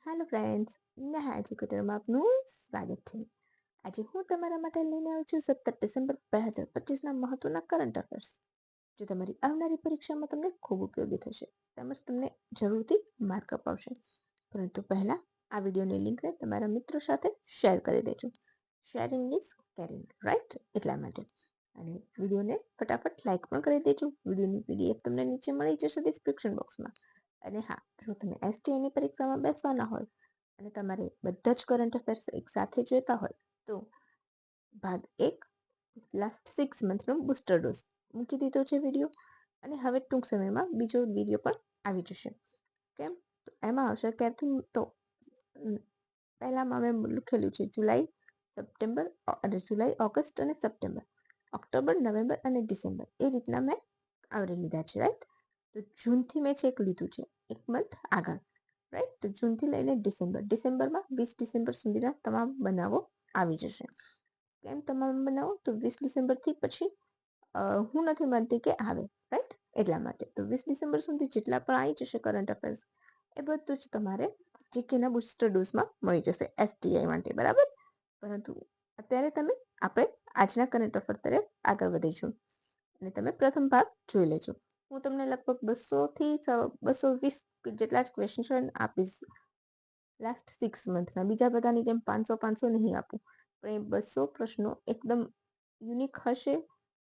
Hello friends, Neha એજ્યુકેટરમાં આપનું સ્વાગત છે. આજે હું તમારા માટે લઈને આવી છું 17 ડિસેમ્બર 2025ના મહત્વના કરંટ અફેર્સ, જે તમારી આવનારી પરીક્ષામાં તમને ખૂબ ઉપયોગી થશે તેમજ તમને જરૂરથી માર્ક અપાવશે. પરંતુ પહેલા આ વિડીયોની લિંકને તમારા મિત્રો સાથે શેર કરી દેજો. Sharing is caring, right? એટલા માટે. અને વિડીયોને ફટાફટ લાઈક પણ કરી દેજો. વિડીયોની પીડીએફ તમને નીચે મળી જશે ડિસ્ક્રિપ્શન બોક્સમાં. અને હા, જો તમે એસટીએની પરીક્ષામાં બેસવાના હોય અને તમારે બધા જ કરંટ અફેર્સ એક સાથે જોઈતા હોય તો ભાગ 1 લાસ્ટ 6 મંથનો બુસ્ટર ડોઝ મૂકી દીધો છે વિડીયો. અને હવે ટૂંક સમયમાં બીજો વિડીયો પણ આવી જશે. કેમ? તો એમાં આવશે ક્યારથી? તો પહેલામાં મેં લખેલું છે જુલાઈ, ઓગસ્ટ અને સપ્ટેમ્બર, ઓક્ટોબર, નવેમ્બર અને ડિસેમ્બર, એ રીતના મેં આવરી લીધા છે, રાઈટ? તો જૂનથી મેં ચેક લીધું છે, એક મંથ આગળ, રાઈટ? તો જૂનથી લઈને ડિસેમ્બરમાં 20 ડિસેમ્બર સુધીના તમામ બનાવો આવી જશે. કેમ તમામ બનાવો? તો 20 ડિસેમ્બરથી પછી હું નથી માનતી કે આવે, રાઈટ? એટલા માટે તો 20 ડિસેમ્બર સુધી જેટલા પણ આવી જશે કરંટ અફેર્સ એ બધું જ તમારે જીકેના બુસ્ટર ડોઝમાં મળી જશે એસટીઆઈ માટે, બરાબર? પરંતુ અત્યારે આપણે આજના કરંટ અફેર તરફ આગળ વધીશું અને તમે પ્રથમ ભાગ જોઈ લેજો. હું તમને લગભગ 200થી 220 જેટલા જ ક્વેશ્ચન આપીશ લાસ્ટ 6 મંથના. બીજા બધાની જેમ 500 નહીં આપું, પણ એ 200 પ્રશ્નો એકદમ યુનિક હશે.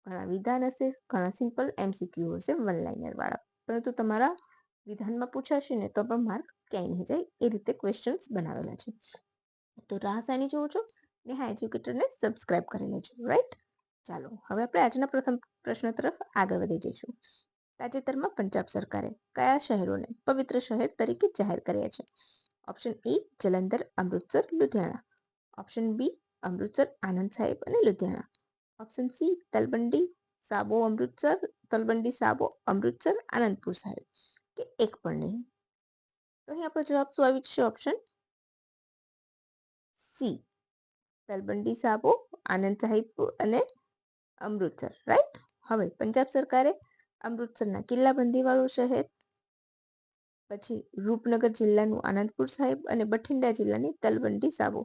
ઘણા વિધાન હશે, ઘણા સિમ્પલ એમસીક્યુ હશે, વન લાઇનર વાળા. પરંતુ તમારા વિધાનમાં પૂછાશે ને તો પણ માર્ક ક્યાંય નહીં જાય એ રીતે ક્વેશ્ચન્સ બનાવેલા છે. તો રાહ શાની જોવો છો? નેહા એજ્યુકેટરને સબસ્ક્રાઇબ કરી લેજો, રાઈટ? ચાલો, હવે આપણે આજના પ્રથમ પ્રશ્ન તરફ આગળ વધી જઈશું. તાજેતરમાં પંજાબ સરકારે કયા શહેરોને પવિત્ર શહેર તરીકે જાહેર કર્યા છે? Option A Jalandhar, Amritsar, Ludhiana. Option B Amritsar, Anand Sahib અને લુધિયાણા. ઓપ્શન સી તલબંડી સાબો, અમૃતસર, આનંદપુર સાહિબ, કે એક પણ નહીં. તો અહીં આપણો જવાબ શું આવી જશે? ઓપ્શન સી તલબંડી સાબો, આનંદ સાહિબ અને અમૃતસર, રાઈટ? હવે પંજાબ સરકારે અમૃતસરના કિલ્લાબંધી વાળું શહેર, પછી રૂપનગર જિલ્લાનું આનંદપુર સાહિબ અને બઠિંડા જિલ્લાની તલબંડી સાબો,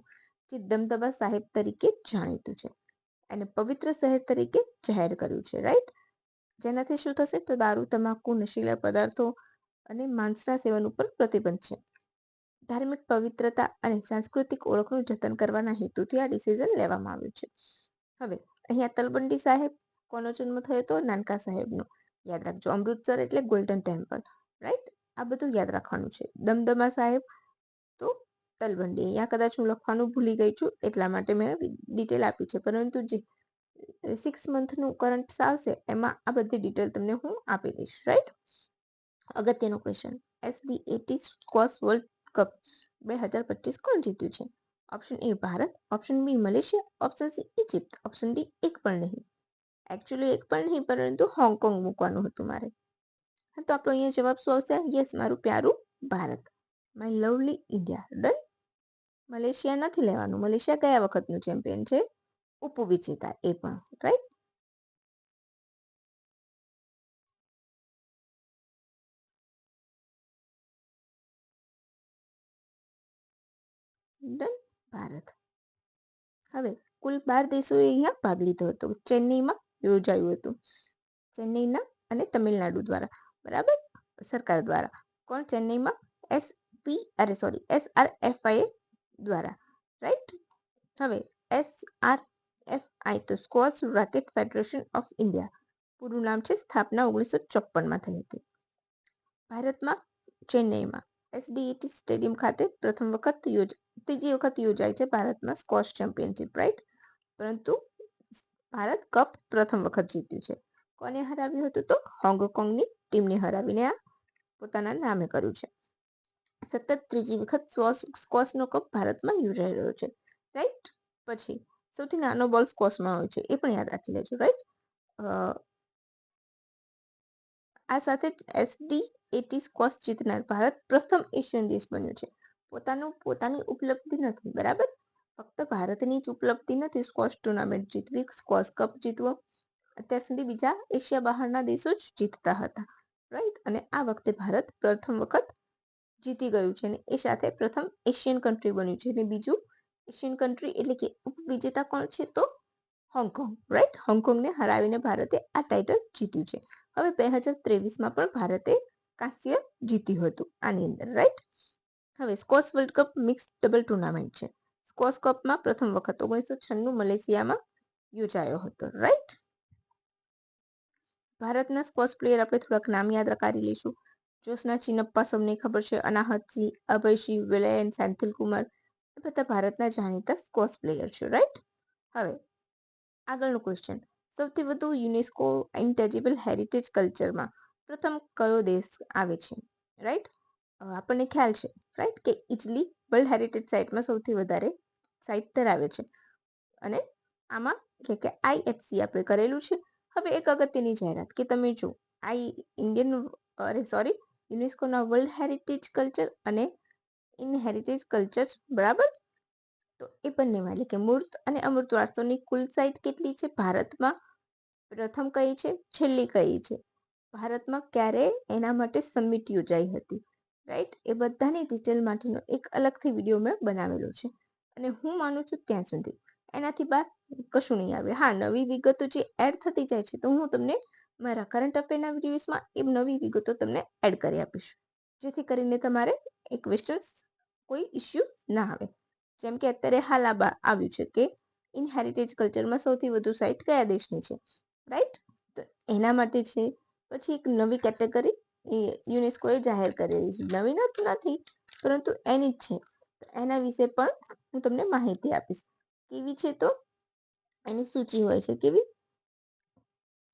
જે દમદમા સાહિબ તરીકે જાણીતું છે, અને પવિત્ર શહેર તરીકે જાહેર કર્યું છે, રાઈટ? જેનાથી શું થશે? તો દારૂ, તમાકુ, નશીલા પદાર્થો અને માંસના સેવન ઉપર પ્રતિબંધ છે. ધાર્મિક પવિત્રતા અને સાંસ્કૃતિક ઓળખનું જતન કરવાના હેતુથી આ ડિસિઝન લેવામાં આવ્યું છે. હવે અહીંયા તલબંડી સાહેબ કોનો જન્મ થયો હતો? નાનકા સાહેબનો. યાદ રાખજો. અમૃતસર એટલે ગોલ્ડન ટેમ્પલ, રાઈટ? આ બધું યાદ રાખવાનું છે. દમદમા સાહેબ તો તલબંડી. અહીંયા કદાચ હું લખવાનું ભૂલી ગઈ છું, એટલા માટે મેં ડિટેલ આપી છે. પરંતુ જે 6 મંથનું કરંટ આવશે એમાં આ બધી ડિટેલ તમને હું આપી દઈશ, રાઈટ? અગત્યનો ક્વેશ્ચન, એસડી80 સ્ક્વોશ વર્લ્ડ કપ 2025 કોણ જીત્યું છે? Option A Bharat, option B Malaysia, option C Egypt, option D એક પણ નહીં. એકચ્યુઅલી એક પણ નહીં, પરંતુ હોંગકોંગ મૂકવાનું હતું મારે. તો આપણો અહીંયા જવાબ શું આવશે? યસ, મારું પ્યારું Bharat, my lovely India. Done. Malaysia નથી લેવાનું. મલેશિયા ગયા વખતનું ચેમ્પિયન છે, ઉપવિજેતા એ પણ, રાઈટ? ડન. ભારત. હવે કુલ 12 દેશોએ અહીંયા ભાગ લીધો હતો. ચેન્નઈમાં યોજાયું હતું. ચેન્નઈના અને તમિલનાડુ દ્વારા, બરાબર? સરકાર દ્વારા. કોણ? ચેન્નઈમાં SRFI દ્વારા, રાઈટ? હવે SRFI તો squash racket federation of India, પૂરું નામ છે. સ્થાપના 1954માં થઈ હતી. ભારતમાં ચેન્નઈમાં એસડીએટી સ્ટેડિયમ ખાતે ત્રીજી વખત યોજાય છે ભારતમાં સ્ક્વોશ ચેમ્પિયનશિપ, રાઈટ? પરંતુ ભારત કપ પ્રથમ વખત જીત્યું છે. કોને હરાવ્યું હતું? તો હોંગકોંગની ટીમને હરાવીને આ પોતાના નામે કર્યું છે. સતત ત્રીજી વખત સ્ક્વોશનો કપ ભારતમાં યોજાઈ રહ્યો છે, રાઈટ? પછી સૌથી નાનો બોલ સ્ક્વોશમાં હોય છે, એ પણ યાદ રાખી લેજો, રાઈટ? આ સાથે જ એસડી80 સ્ક્વોશ જીતનાર ભારત પ્રથમ એશિયન દેશ બન્યો છે. પોતાની ઉપલબ્ધિ નથી, બરાબર? ફક્ત ભારતની જ ઉપલબ્ધિ નથી સ્ક્વોશ ટુર્નામેન્ટ જીતવી, સ્ક્વોશ કપ જીતવો. અત્યાર સુધી બીજા એશિયા બહારના દેશો જ જીતતા હતા, રાઈટ? અને આ વખતે ભારત પ્રથમ વખત જીતી ગયું છે અને એ સાથે પ્રથમ એશિયન કન્ટ્રી બન્યું છે અને બીજું એશિયન કન્ટ્રી એટલે કે ઉપવિજેતા કોણ છે તો હોંગકોંગ, રાઈટ. હોંગકોંગને હરાવીને ભારતે આ ટાઇટલ જીત્યું છે. હવે 2023માં પણ ભારતે કાંસ્ય જીત્યું હતું આની અંદર, રાઈટ. હવે squash world cup mix double tournament છે. સ્કોશ કપમાં પ્રથમ વખત 1996 મલેશિયામાં યોજાયો હતો, રાઈટ. ભારતના સ્કોશ પ્લેયર આપણે થોડાક નામ યાદ રખાવી લઈશું. જ્યોત્સના ચિનપ્પા સૌને ખબર છે, અનાહતસિંહ, અભયસિંહ, વિલયન, સેન્થિલ કુમાર, એ બધા ભારતના જાણીતા સ્કોશ પ્લેયર છે, રાઈટ. હવે આગળનો ક્વેશ્ચન, સૌથી વધુ યુનેસ્કો ઇન્ટેન્જિબલ હેરિટેજ કલ્ચરમાં પ્રથમ કયો દેશ આવે છે, રાઈટ. આપણને ખ્યાલ છે, રાઈટ, કે ઇટલી વર્લ્ડ હેરિટેજ સાઇટમાં સૌથી વધારે સાઇટ ધરાવે છે અને આમાં કે IHC આપણે કરેલું છે. હવે એક અગત્યની જાહેરાત કે તમે જો યુનેસ્કોના વર્લ્ડ હેરિટેજ કલ્ચર અને ઇન હેરિટેજ કલ્ચર, બરાબર. તો એ બંનેમાં એટલે કે મૂર્ત અને અમૂર્ત વારસોની કુલ સાઇટ કેટલી છે ભારતમાં, પ્રથમ કઈ છે, છેલ્લી કઈ છે, ભારતમાં ક્યારે એના માટે સમિટ યોજાઈ હતી, રાઈટ. એ બધાની ડિટેલ માટેનો એક અલગથી વિડીયો મેં બનાવેલો છે અને હું માનું છું ત્યાં સુધી એનાથી બહાર કશું નહીં આવે. હા, નવી વિગતો જે એડ થતી જાય છે તો હું તમને મારા કરંટ અફેરના વિડીયોઝમાં એ નવી વિગતો તમને એડ કરી આપીશ, જેથી કરીને તમારે એ ક્વેશ્ચન્સ કોઈ ઇસ્યુ ના આવે. જેમ કે અત્યારે હાલ આવ્યું છે કે ઇન હેરિટેજ કલ્ચરમાં સૌથી વધુ સાઇટ કયા દેશની છે, રાઈટ. તો એના માટે છે. પછી એક નવી કેટેગરી યુનેસ્કોએ જાહેર કરેલી છે, નવી નથી પરંતુ એની જ છે. એના વિશે પણ હું તમને માહિતી આપીશ. કેવી છે તો એની સૂચિ હોય છે, કેવી,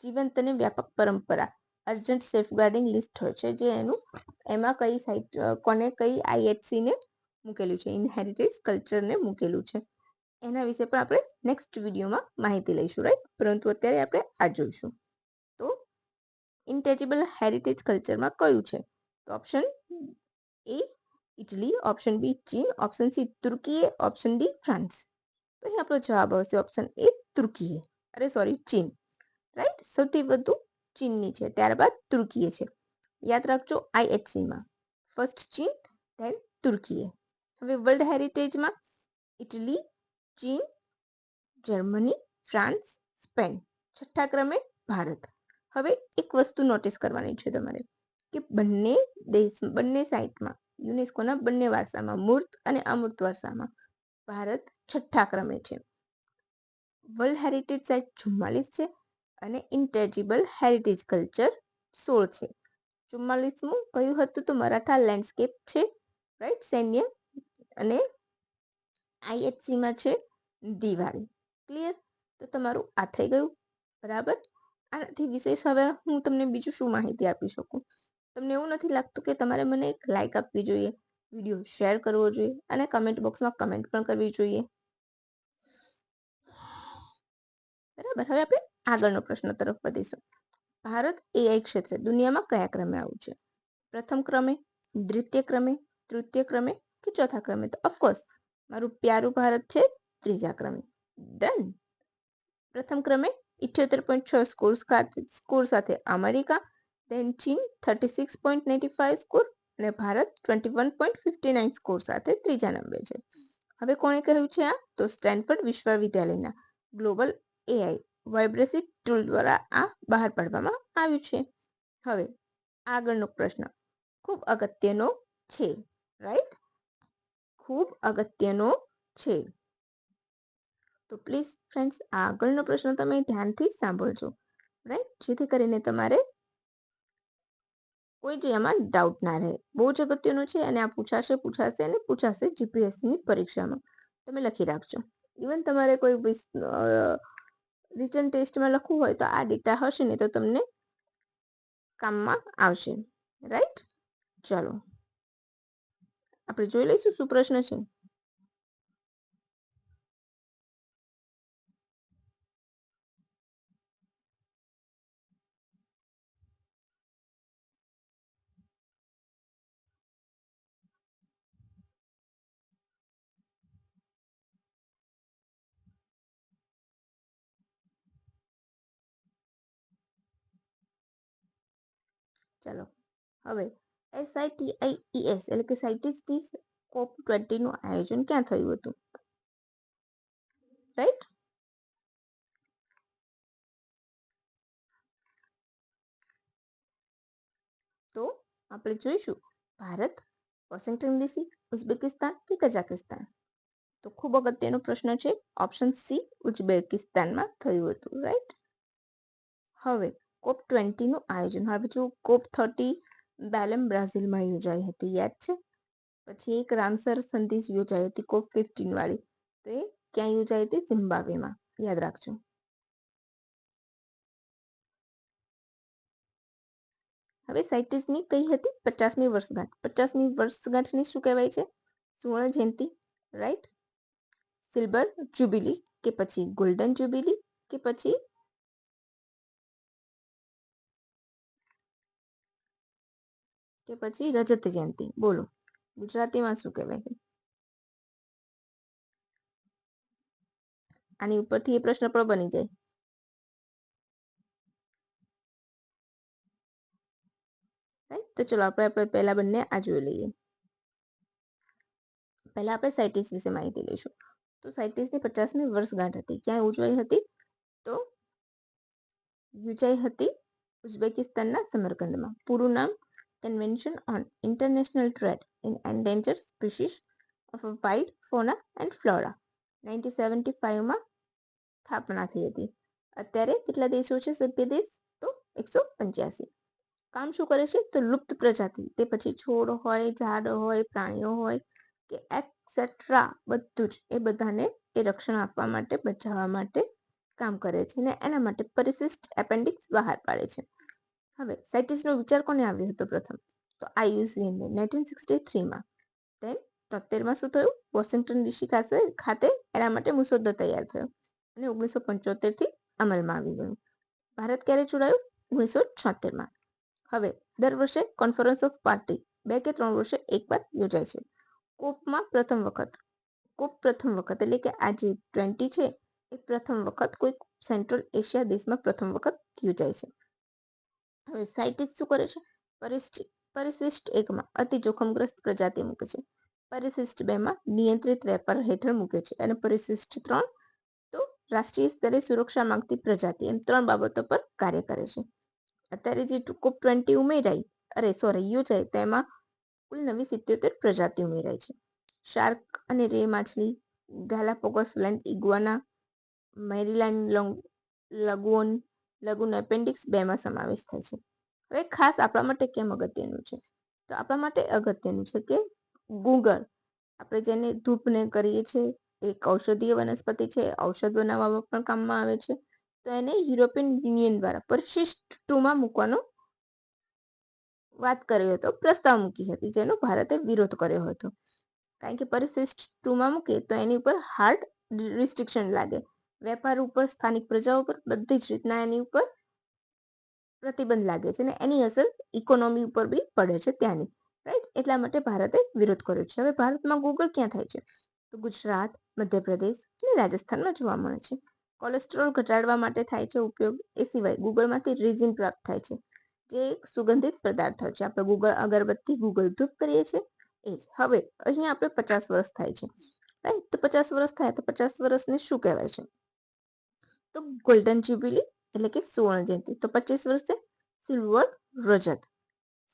જીવંત અને વ્યાપક પરંપરા, અર્જન્ટ સેફગાર્ડિંગ લિસ્ટ હોય છે, જે એમાં કઈ સાઇટ કોને કઈ IHC ને મૂકેલું છે, ઇન હેરિટેજ કલ્ચરને મૂકેલું છે. એના વિશે પણ આપણે નેક્સ્ટ વિડીયોમાં માહિતી લઈશું, રાઈટ. પરંતુ અત્યારે આપણે આ જોઈશું. તો ઇન્ટેન્જિબલ હેરિટેજ કલ્ચરમાં કયું છે તો option A Italy, option B ચીન, ઓપ્શન સી તુર્કી, ઓપ્શન ડી ફ્રાન્સ. તો અહીં આપણો જવાબ આવશે ઓપ્શન એ તુર્કી, ચીન, રાઈટ. સૌથી વધુ ચીનની છે, ત્યારબાદ તુર્કીએ છે. યાદ રાખજો, IHCમાં ફર્સ્ટ ચીન, ધેન તુર્કીએ. હવે વર્લ્ડ હેરિટેજમાં ઇટલી, ચીન, જર્મની, ફ્રાન્સ, સ્પેન, છઠ્ઠા ક્રમે ભારત. હવે એક વસ્તુ નોટિસ કરવાની છે તમારે કે બંને સાઇટમાં યુનેસ્કોના બંને વારસામાં મૂર્ત અને અમૂર્ત વારસામાં ભારત છઠ્ઠા ક્રમે છે. વર્લ્ડ હેરિટેજ સાઇટ 44 છે અને ઇન્ટેન્જિબલ હેરિટેજ કલ્ચર 16 છે. 44મું કયું હતું તો મરાઠા લેન્ડસ્કેપ છે, રાઈટ, સૈન્ય, અને IHCમાં છે દિવાળી. ક્લિયર? તો તમારું આ થઈ ગયું, બરાબર. આનાથી વિશેષ હવે હું તમને બીજું શું માહિતી આપી શકું? તમને એવું નથી લાગતું કે તમારે મને એક લાઈક આપવી જોઈએ, વિડીયો શેર કરવો જોઈએ અને કમેન્ટ બોક્સમાં કમેન્ટ પણ કરવી જોઈએ, બરાબર. હવે આપણે આગળનો પ્રશ્ન તરફ વધીશું. ભારત AI ક્ષેત્રે દુનિયામાં કયા ક્રમે આવ્યું છે? પ્રથમ ક્રમે, દ્વિતીય ક્રમે, તૃતીય ક્રમે કે ચોથા ક્રમે? તો ઓફકોર્સ મારું પ્યારું ભારત છે ત્રીજા ક્રમે. ડન. પ્રથમ ક્રમે 78.6 સ્કોર સાથે અમેરિકા, ધેન ચીન 36.95 સ્કોર અને ભારત 21.59 સ્કોર સાથે ત્રીજા નંબરે છે. હવે કોણે કહ્યું છે આ તો સ્ટેનફર્ડ વિશ્વવિદ્યાલયના ગ્લોબલ AI વાઇબ્રસી ટૂલ દ્વારા આ બહાર પાડવામાં આવ્યું છે. હવે આગળનો પ્રશ્ન ખૂબ અગત્યનો છે, રાઈટ, ખૂબ અગત્યનો છે. તો પ્લીઝ ફ્રેન્ડ્સ આગળનો પ્રશ્ન તમે ધ્યાનથી સાંભળજો, રાઈટ, જેથી કરીને તમારે કોઈ જ એમાં ડાઉટ ના રહે. બહુ જ અગત્યનું છે અને આ પૂછાશે GPSCની પરીક્ષામાં. તમે લખી રાખજો. ઇવન તમારે કોઈ રિટન ટેસ્ટમાં લખવું હોય તો આ ડેટા હશે ને તો તમને કામમાં આવશે, રાઈટ. ચલો આપણે જોઈ લઈશું શું પ્રશ્ન છે. ચલો હવે SITIES એટલે કે સાયન્ટિસ્ટ COP20 નું આયોજન ક્યાં થયું હતું? રાઈટ? તો આપણે જોઈશું ભારત, વોશિંગ્ટન ડીસી, ઉઝબેકિસ્તાન કે કઝાકિસ્તાન. તો ખૂબ અગત્યનો પ્રશ્ન છે. ઓપ્શન સી ઉઝબેકિસ્તાનમાં થયું હતું. રાઈટ? હવે COP20 નું આયોજન, હવે જો COP30 બેલેમ બ્રાઝિલમાં યોજાઈ હતી, યાદ છે? પછી એક રામસર સંધિ યોજાઈ હતી COP15 વાળી, તો એ ક્યાં યોજાઈ હતી? ઝિમ્બાબ્વેમાં. યાદ રાખજો. હવે સાયન્ટિસ્ટની કઈ હતી? 50મી વર્ષગાંઠ. 50મી વર્ષગાંઠની શું કહેવાય છે? સુવર્ણ જયંતિ. રાઈટ? સિલ્વર જ્યુબિલી કે પછી ગોલ્ડન જ્યુબિલી કે પછી રજત જયંતિ? બોલો, ગુજરાતીમાં શું કહેવાય? આની ઉપરથી એ પ્રશ્ન પણ બની જાય. રાઈટ? તો ચલો આપણે પહેલા બંને આ જોઈ લઈએ. પહેલા આપણે સાયન્ટિસ્ટ વિશે માહિતી લઈશું. તો સાયન્ટિસ્ટની 50મી વર્ષગાંઠ હતી. ક્યાં ઉજવાઈ હતી? તો યોજાઈ હતી ઉઝબેકિસ્તાનના સમરકંદમાં. પૂરું નામ convention on international trade in endangered species of wild fauna and flora 1975માં સ્થાપના થઈ હતી. અત્યારે કેટલા દેશો છે સભ્ય દેશ? તો 185. કામ શું કરે છે? તો લુપ્ત પ્રજાતિ, તે પછી છોડ હોય, ઝાડ હોય, પ્રાણીઓ હોય કે એક્સેટ્રા, બધું જ એ બધાને એ રક્ષણ આપવા માટે, બચાવવા માટે કામ કરે છે ને એના માટે પરિશિષ્ટ એપેન્ડિક્સ બહાર પાડે છે. હવે સાયન્ટિસ્ટનો વિચાર કોને આવ્યો હતો પ્રથમ? તો IUCN ને 1963માં. દેન 73માં શું થયું? વોશિંગ્ટન ડીસી ખાતે એના માટે મુસદ્દો તૈયાર થયો અને 1975થી અમલમાં આવી ગયું. ભારત ક્યારે જોડાયું? 1976માં. હવે દર વર્ષે કોન્ફરન્સ ઓફ પાર્ટી 2 કે 3 વર્ષે એકવાર યોજાય છે. કોપ પ્રથમ વખત એટલે કે આ જે 20 છે એ પ્રથમ વખત કોઈ સેન્ટ્રલ એશિયા દેશમાં પ્રથમ વખત યોજાય છે. હવે સાયન્ટિસ્ટ શું કરે છે? પરિશિષ્ટ 1માં અતિ જોખમગ્રસ્ત પ્રજાતિ મૂકે છે. પરિશિષ્ટ 2માં નિયંત્રિત વેપાર હેઠળ મૂકે છે અને પરિશિષ્ટ 3 તો રાષ્ટ્રીય સ્તરે સુરક્ષા માંગતી પ્રજાતિ. એમ 3 બાબતો પર કાર્ય કરે છે. અત્યારે જે COP20 યોજાય તેમાં કુલ નવી 77 પ્રજાતિ ઉમેરાય છે. શાર્ક અને રે માછલી, ગાલાપોગોસ લેન્ડ ઇગ્વાના, મેરીલાઇન લગૂન એપેન્ડિક્સ 2માં સમાવેશ થાય છે. હવે ખાસ આપણા માટે કેમ અગત્યનું છે? તો આપણા માટે અગત્યનું છે કે ગુગળ, આપણે જેને ધૂપને કરીએ છીએ, એક ઔષધીય વનસ્પતિ છે, ઔષધ બનાવવામાં પણ કામમાં આવે છે. તો એને યુરોપિયન યુનિયન દ્વારા પરિશિષ્ટ 2માં મૂકવાનો વાત કર્યો હતો, પ્રસ્તાવ મૂકી હતી, જેનો ભારતે વિરોધ કર્યો હતો. કારણ કે પરિશિષ્ટ 2માં મૂકે તો એની ઉપર હાર્ડ રિસ્ટ્રિક્શન લાગે. વેપાર ઉપર, સ્થાનિક પ્રજાઓ પર, બધી જ રીતના એની ઉપર પ્રતિબંધ લાગે છે અને એની અસર ઇકોનોમી ઉપર બી પડે છે ત્યાંની. રાઈટ? એટલા માટે ભારતે વિરોધ કર્યો છે. હવે ભારતમાં ગૂગલ ક્યાં થાય છે? તો ગુજરાત, મધ્યપ્રદેશ અને રાજસ્થાનમાં જોવા મળે છે. કોલેસ્ટ્રોલ ઘટાડવા માટે થાય છે ઉપયોગ. એ સિવાય ગૂગળમાંથી રેઝિન પ્રાપ્ત થાય છે, જે એક સુગંધિત પદાર્થ છે. આપણે ગૂગળ અગરબત્તી, ગૂગળ ધૂપ કરીએ છીએ એ જ. હવે અહીંયા આપણે 50 વર્ષ થાય છે. રાઈટ? તો 50 વર્ષ થાય તો 50 વર્ષને શું કહેવાય છે? તો ગોલ્ડન જ્યુબિલી એટલે કે સુવર્ણ જયંતિ. તો 25 વર્ષે સિલ્વર રજત,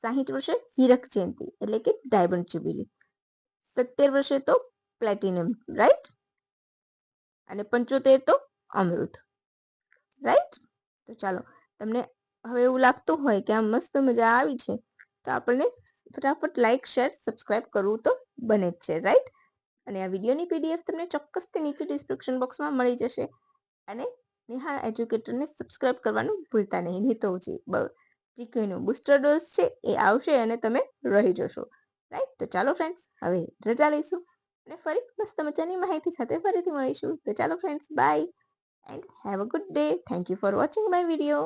60 વર્ષે હીરક જયંતિ એટલે કે ડાયમંડ જ્યુબિલી, 70 વર્ષે તો પ્લેટિનમ. રાઈટ? અને 75 તો અમૃત. રાઈટ? તો ચાલો, તમને હવે એવું લાગતું હોય કે આ મસ્ત મજા આવી છે તો આપણને ફટાફટ લાઈક, શેર, સબસ્ક્રાઇબ કરવું તો બને જ છે. રાઈટ? અને આ વિડીયોની PDF તમને ચોક્કસથી નીચે ડિસ્ક્રિપ્શન બોક્સમાં મળી જશે. અને નેહા એજ્યુકેટરને સબસ્ક્રાઇબ કરવાનું ભૂલતા નહીં, નહીં તો જીકેનું બુસ્ટર ડોઝ છે એ આવશે અને તમે રહી જશો. રાઈટ? તો ચાલો ફ્રેન્ડ્સ, હવે રજા લઈશું અને ફરી મસ્ત મજાની માહિતી સાથે ફરીથી મળીશું. તો ચાલો friends, bye and have a good day. Thank you for watching my video.